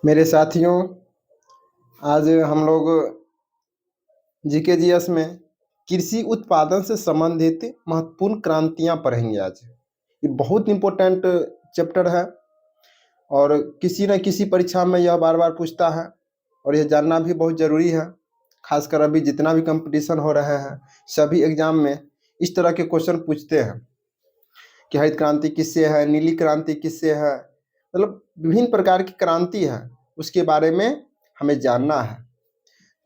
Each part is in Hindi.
मेरे साथियों, आज हम लोग जीके में कृषि उत्पादन से संबंधित महत्वपूर्ण क्रांतियां पढ़ेंगे। आज ये बहुत इम्पोर्टेंट चैप्टर है और किसी न किसी परीक्षा में यह बार बार पूछता है और यह जानना भी बहुत ज़रूरी है। खासकर अभी जितना भी कंपटीशन हो रहे हैं, सभी एग्जाम में इस तरह के क्वेश्चन पूछते हैं कि हरित क्रांति किससे है, नीली क्रांति किससे है, मतलब विभिन्न प्रकार की क्रांति है, उसके बारे में हमें जानना है।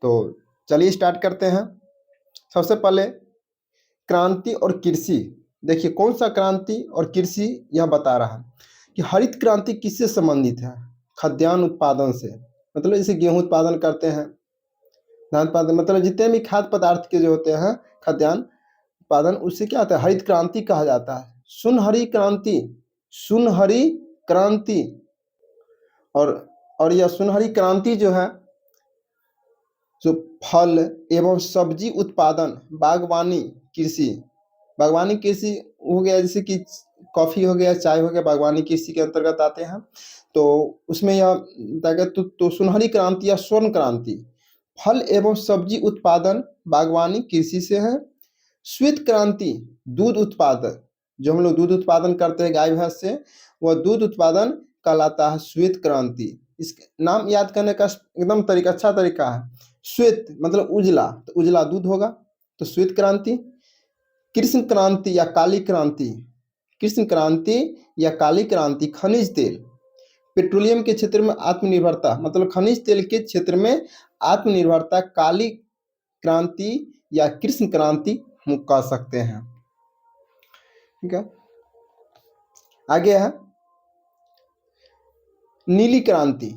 तो चलिए स्टार्ट करते हैं। सबसे पहले क्रांति और कृषि। देखिए कौन सा क्रांति और कृषि यह बता रहा है कि हरित क्रांति किससे संबंधित है, खाद्यान्न उत्पादन से। मतलब जैसे गेहूं उत्पादन करते हैं, धान उत्पादन, मतलब जितने भी खाद्य पदार्थ के जो होते हैं खाद्यान्न उत्पादन, उससे क्या होता है, हरित क्रांति कहा जाता है। सुनहरी क्रांति, सुनहरी क्रांति। और यह सुनहरी क्रांति जो है, जो फल एवं सब्जी उत्पादन, बागवानी कृषि, बागवानी कृषि हो गया, जैसे कि कॉफ़ी हो गया, चाय हो गया, बागवानी कृषि के अंतर्गत आते हैं। तो उसमें यह तो सुनहरी क्रांति या स्वर्ण क्रांति फल एवं सब्जी उत्पादन बागवानी कृषि से है। श्वेत क्रांति दूध उत्पादन, जो हम लोग दूध उत्पादन करते हैं गाय भैंस से, वह दूध उत्पादन कहलाता है श्वेत क्रांति। इस नाम याद करने का एकदम अच्छा तरीका है। श्वेत मतलब उजला, तो उजला दूध होगा, तो श्वेत क्रांति। कृष्ण क्रांति या काली क्रांति, कृष्ण क्रांति या काली क्रांति खनिज तेल, पेट्रोलियम के क्षेत्र में आत्मनिर्भरता, मतलब खनिज तेल के क्षेत्र में आत्मनिर्भरता, काली क्रांति या कृष्ण क्रांति हम कह सकते हैं। ठीक है, आगे है नीली क्रांति।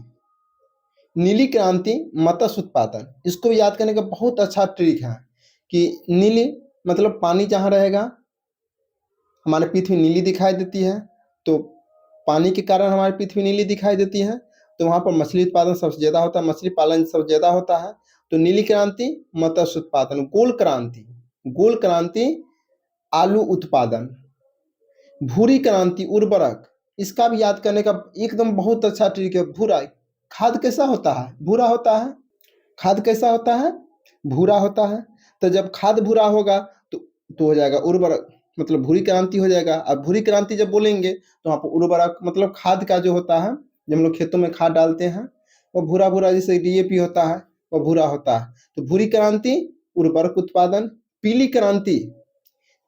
नीली क्रांति मत्स्य उत्पादन। इसको याद करने का बहुत अच्छा ट्रिक है कि नीली मतलब पानी जहाँ रहेगा, हमारी पृथ्वी नीली दिखाई देती है, तो पानी के कारण हमारी पृथ्वी नीली दिखाई देती है, तो वहाँ पर मछली उत्पादन सबसे ज़्यादा होता है, मछली पालन सबसे ज़्यादा होता है। तो नीली क्रांति मत्स्य उत्पादन। गोल क्रांति, गोल क्रांति आलू उत्पादन। भूरी क्रांति उर्वरक। इसका भी याद करने का एकदम बहुत अच्छा ट्रिक है। भूरा खाद कैसा होता है, भूरा होता है। खाद कैसा होता है, भूरा होता है। तो जब खाद भूरा होगा तो हो जाएगा उर्वरक, मतलब भूरी क्रांति हो जाएगा। अब भूरी क्रांति जब बोलेंगे तो वहाँ पर उर्वरक मतलब खाद का जो होता है, जब हम लोग खेतों में खाद डालते हैं, वो भूरा भूरा, जैसे डीएपी होता है, वो भूरा होता है। तो भूरी क्रांति उर्वरक उत्पादन। पीली क्रांति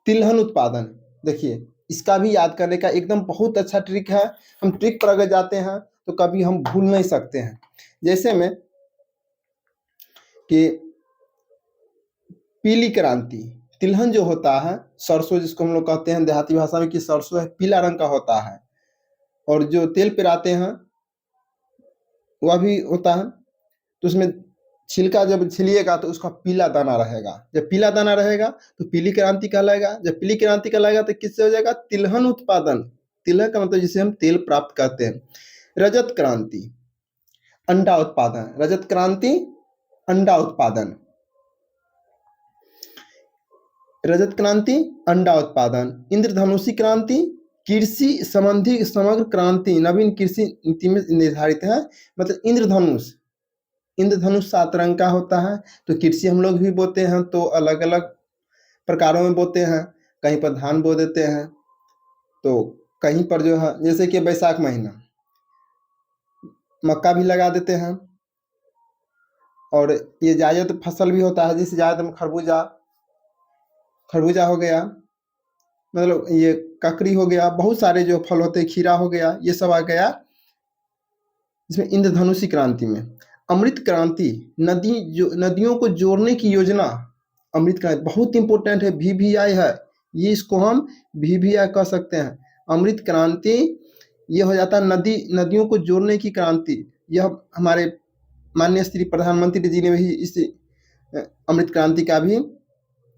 तिलहन उत्पादन। देखिए इसका भी याद करने का एकदम बहुत अच्छा ट्रिक है। हम ट्रिक पर अगर जाते हैं तो कभी हम भूल नहीं सकते हैं। जैसे में कि पीली क्रांति, तिलहन जो होता है, सरसों जिसको हम लोग कहते हैं देहाती भाषा में कि सरसों है, पीला रंग का होता है। और जो तेल पिराते हैं वह भी होता है, तो उसमें छिलका जब छिलिएगा तो उसका पीला दाना रहेगा। जब पीला दाना रहेगा तो पीली क्रांति कहलाएगा। जब पीली क्रांति कहलाएगा तो किससे हो जाएगा, तिलहन उत्पादन। तिलहन का मतलब जिसे हम तेल प्राप्त करते हैं। रजत क्रांति अंडा उत्पादन। रजत क्रांति अंडा उत्पादन। रजत क्रांति अंडा उत्पादन। इंद्रधनुषी क्रांति कृषि संबंधी समग्र क्रांति नवीन कृषि नीति में निर्धारित है। मतलब इंद्रधनुष, इंद्रधनुष 7 रंग का होता है। तो कृषि हम लोग भी बोते हैं तो अलग अलग प्रकारों में बोते हैं। कहीं पर धान बो देते हैं, तो कहीं पर जो है जैसे कि बैसाख महीना मक्का भी लगा देते हैं। और ये जायद फसल भी होता है, जैसे जायद में खरबूजा, खरबूजा हो गया, मतलब ये ककड़ी हो गया, बहुत सारे जो फल होते हैं, खीरा हो गया, ये सब आ गया इसमें इंद्रधनुषी क्रांति में। अमृत क्रांति नदियों को जोड़ने की योजना। अमृत क्रांति बहुत इंपॉर्टेंट है, VVI है ये, इसको हम VVI कह सकते हैं। अमृत क्रांति ये हो जाता है नदियों को जोड़ने की क्रांति। यह हमारे माननीय श्री प्रधानमंत्री जी ने भी इस अमृत क्रांति का भी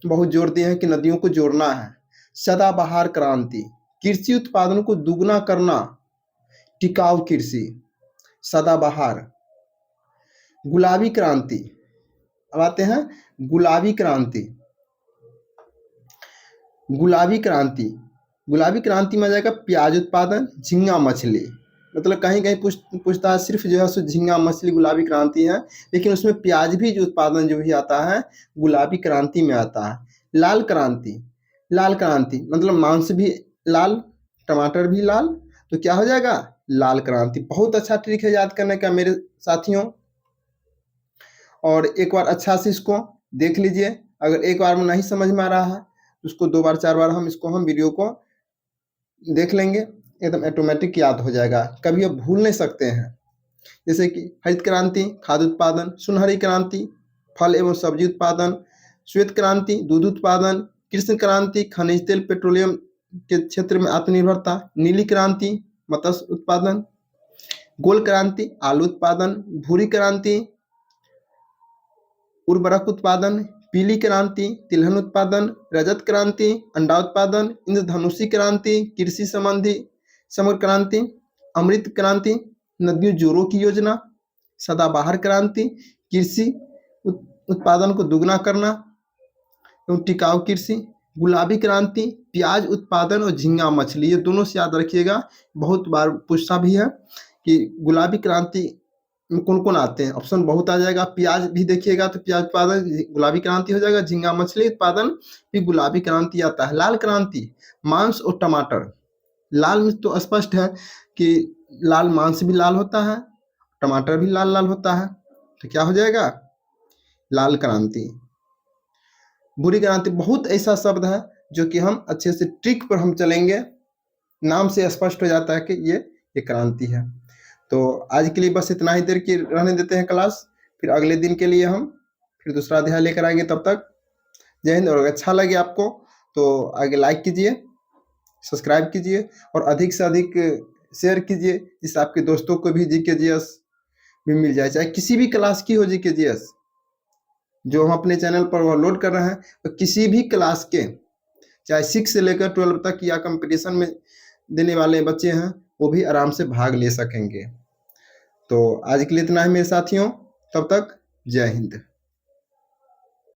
बहुत जोर दिए हैं कि नदियों को जोड़ना है। सदाबहार क्रांति कृषि उत्पादन को दुगना करना, टिकाऊ कृषि, सदाबहार। गुलाबी क्रांति, अब आते हैं गुलाबी क्रांति। गुलाबी क्रांति, गुलाबी क्रांति में आ जाएगा प्याज उत्पादन, झींगा मछली। मतलब कहीं कहीं पूछता है सिर्फ जो है सो झींगा मछली गुलाबी क्रांति है, लेकिन उसमें प्याज भी जो उत्पादन जो भी आता है गुलाबी क्रांति में आता है। लाल क्रांति, लाल क्रांति मतलब मांस भी लाल, टमाटर भी लाल, तो क्या हो जाएगा लाल क्रांति। बहुत अच्छा ट्रिक है याद करने का मेरे साथियों, और एक बार अच्छा से इसको देख लीजिए। अगर एक बार में नहीं समझ में आ रहा है तो उसको 2 बार 4 बार हम वीडियो को देख लेंगे, एकदम ऑटोमेटिक याद हो जाएगा, कभी आप भूल नहीं सकते हैं। जैसे कि हरित क्रांति खाद्य उत्पादन, सुनहरी क्रांति फल एवं सब्जी उत्पादन, श्वेत क्रांति दूध उत्पादन, कृष्ण क्रांति खनिज तेल पेट्रोलियम के क्षेत्र में आत्मनिर्भरता, नीली क्रांति मत्स्य उत्पादन, गोल क्रांति आलू उत्पादन, भूरी क्रांति उर्वरक उत्पादन, पीली क्रांति तिलहन उत्पादन, रजत क्रांति अंडा उत्पादन, इंद्रधनुषी क्रांति कृषि संबंधी समग्र क्रांति, अमृत क्रांति नदियों जोड़ों की योजना, सदाबहार क्रांति कृषि उत्पादन को दुगना करना एवं टिकाऊ कृषि, गुलाबी क्रांति प्याज उत्पादन और झींगा मछली। ये दोनों से याद रखिएगा, बहुत बार पूछता भी है कि गुलाबी क्रांति में कौन कौन आते हैं, ऑप्शन बहुत आ जाएगा। प्याज भी देखिएगा तो प्याज उत्पादन गुलाबी क्रांति हो जाएगा, झींगा मछली उत्पादन भी गुलाबी क्रांति आता है। लाल क्रांति मांस और टमाटर, लाल में तो स्पष्ट है कि लाल मांस भी लाल होता है, टमाटर भी लाल लाल होता है, तो क्या हो जाएगा लाल क्रांति। बुरी क्रांति बहुत ऐसा शब्द है जो कि हम अच्छे से ट्रिक पर हम चलेंगे, नाम से स्पष्ट हो जाता है कि ये क्रांति है। तो आज के लिए बस इतना ही देर की रहने देते हैं क्लास, फिर अगले दिन के लिए हम फिर दूसरा अध्याय लेकर आएंगे। तब तक जय हिंद। और अच्छा लगे आपको तो आगे लाइक कीजिए, सब्सक्राइब कीजिए और अधिक से अधिक शेयर कीजिए, जिससे आपके दोस्तों को भी जीके जीएस भी मिल जाए, चाहे किसी भी क्लास की हो जीके जीएस जो हम अपने चैनल पर वो लोड कर रहे हैं, तो किसी भी क्लास के चाहे 6 से लेकर 12 तक या कंपटीशन में देने वाले बच्चे हैं वो भी आराम से भाग ले सकेंगे। तो आज के लिए इतना ही मेरे साथियों, तब तक जय हिंद।